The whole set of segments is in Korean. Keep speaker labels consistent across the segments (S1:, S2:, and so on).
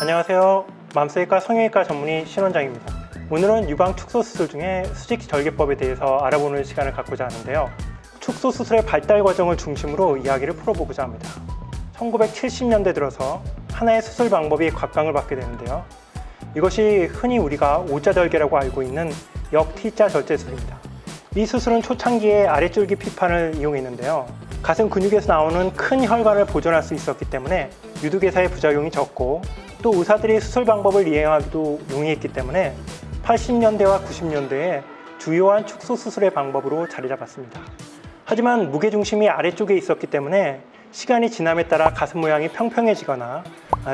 S1: 안녕하세요. 맘스외과 성형외과 전문의 신원장입니다. 오늘은 유방 축소 수술 중에 수직 절개법에 대해서 알아보는 시간을 갖고자 하는데요. 축소 수술의 발달 과정을 중심으로 이야기를 풀어보고자 합니다. 1970년대 들어서 하나의 수술 방법이 각광을 받게 되는데요. 이것이 흔히 우리가 오자절개라고 알고 있는 역-T자 절제술입니다. 이 수술은 초창기에 아랫줄기 피판을 이용했는데요. 가슴 근육에서 나오는 큰 혈관을 보존할 수 있었기 때문에 유두개사의 부작용이 적고 또 의사들이 수술 방법을 이행하기도 용이했기 때문에 80년대와 90년대에 주요한 축소 수술의 방법으로 자리 잡았습니다. 하지만 무게중심이 아래쪽에 있었기 때문에 시간이 지남에 따라 가슴 모양이 평평해지거나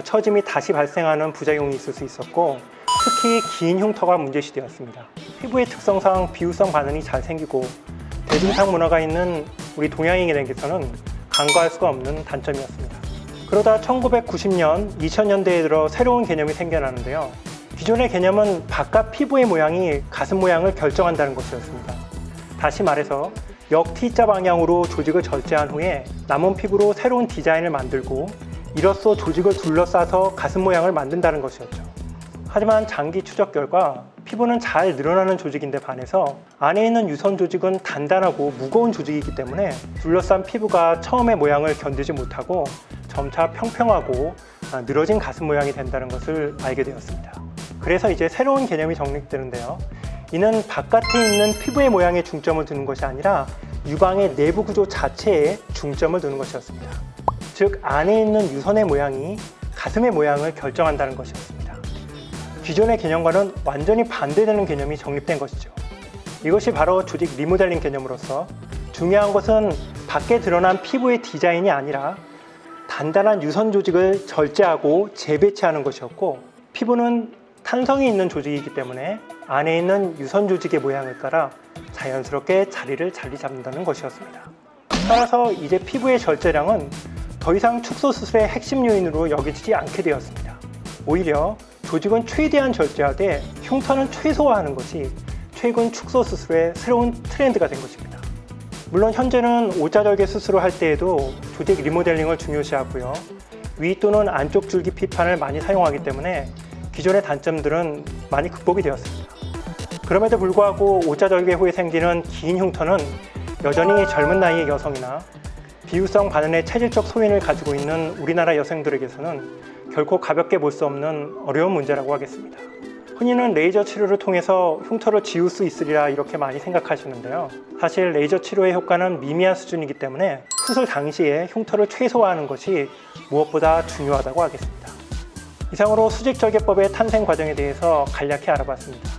S1: 처짐이 다시 발생하는 부작용이 있을 수 있었고 특히 긴 흉터가 문제시되었습니다. 피부의 특성상 비유성 반응이 잘 생기고 대중상 문화가 있는 우리 동양인에게서는 간과할 수가 없는 단점이었습니다. 그러다 1990년, 2000년대에 들어 새로운 개념이 생겨나는데요. 기존의 개념은 바깥 피부의 모양이 가슴 모양을 결정한다는 것이었습니다. 다시 말해서 역-T자 방향으로 조직을 절제한 후에 남은 피부로 새로운 디자인을 만들고 이로써 조직을 둘러싸서 가슴 모양을 만든다는 것이었죠. 하지만 장기 추적 결과 피부는 잘 늘어나는 조직인데 반해서 안에 있는 유선 조직은 단단하고 무거운 조직이기 때문에 둘러싼 피부가 처음의 모양을 견디지 못하고 점차 평평하고 늘어진 가슴 모양이 된다는 것을 알게 되었습니다. 그래서 이제 새로운 개념이 정립되는데요. 이는 바깥에 있는 피부의 모양에 중점을 두는 것이 아니라 유방의 내부 구조 자체에 중점을 두는 것이었습니다. 즉 안에 있는 유선의 모양이 가슴의 모양을 결정한다는 것이었습니다. 기존의 개념과는 완전히 반대되는 개념이 정립된 것이죠. 이것이 바로 조직 리모델링 개념으로서 중요한 것은 밖에 드러난 피부의 디자인이 아니라 단단한 유선 조직을 절제하고 재배치하는 것이었고 피부는 탄성이 있는 조직이기 때문에 안에 있는 유선 조직의 모양을 따라 자연스럽게 자리를 잡는다는 것이었습니다. 따라서 이제 피부의 절제량은 더 이상 축소 수술의 핵심 요인으로 여겨지지 않게 되었습니다. 오히려 조직은 최대한 절제하되 흉터는 최소화하는 것이 최근 축소 수술의 새로운 트렌드가 된 것입니다. 물론 현재는 오자절개 수술을 할 때에도 조직 리모델링을 중요시하고요. 위 또는 안쪽 줄기 피판을 많이 사용하기 때문에 기존의 단점들은 많이 극복이 되었습니다. 그럼에도 불구하고 오자절개 후에 생기는 긴 흉터는 여전히 젊은 나이의 여성이나 비유성 반응의 체질적 소인을 가지고 있는 우리나라 여성들에게서는 결코 가볍게 볼 수 없는 어려운 문제라고 하겠습니다. 흔히는 레이저 치료를 통해서 흉터를 지울 수 있으리라 이렇게 많이 생각하시는데요. 사실 레이저 치료의 효과는 미미한 수준이기 때문에 수술 당시에 흉터를 최소화하는 것이 무엇보다 중요하다고 하겠습니다. 이상으로 수직절개법의 탄생 과정에 대해서 간략히 알아봤습니다.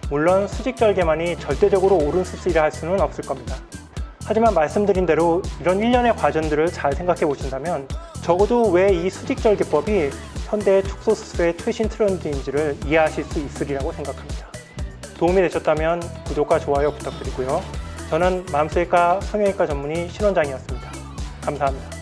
S1: 물론 수직절개만이 절대적으로 옳은 수술이라 할 수는 없을 겁니다. 하지만 말씀드린 대로 이런 일련의 과정들을 잘 생각해 보신다면 적어도 왜 이 수직절개법이 현대 축소 수술의 최신 트렌드인지를 이해하실 수 있으리라고 생각합니다. 도움이 되셨다면 구독과 좋아요 부탁드리고요. 저는 맘스외과 성형외과 전문의 신원장이었습니다. 감사합니다.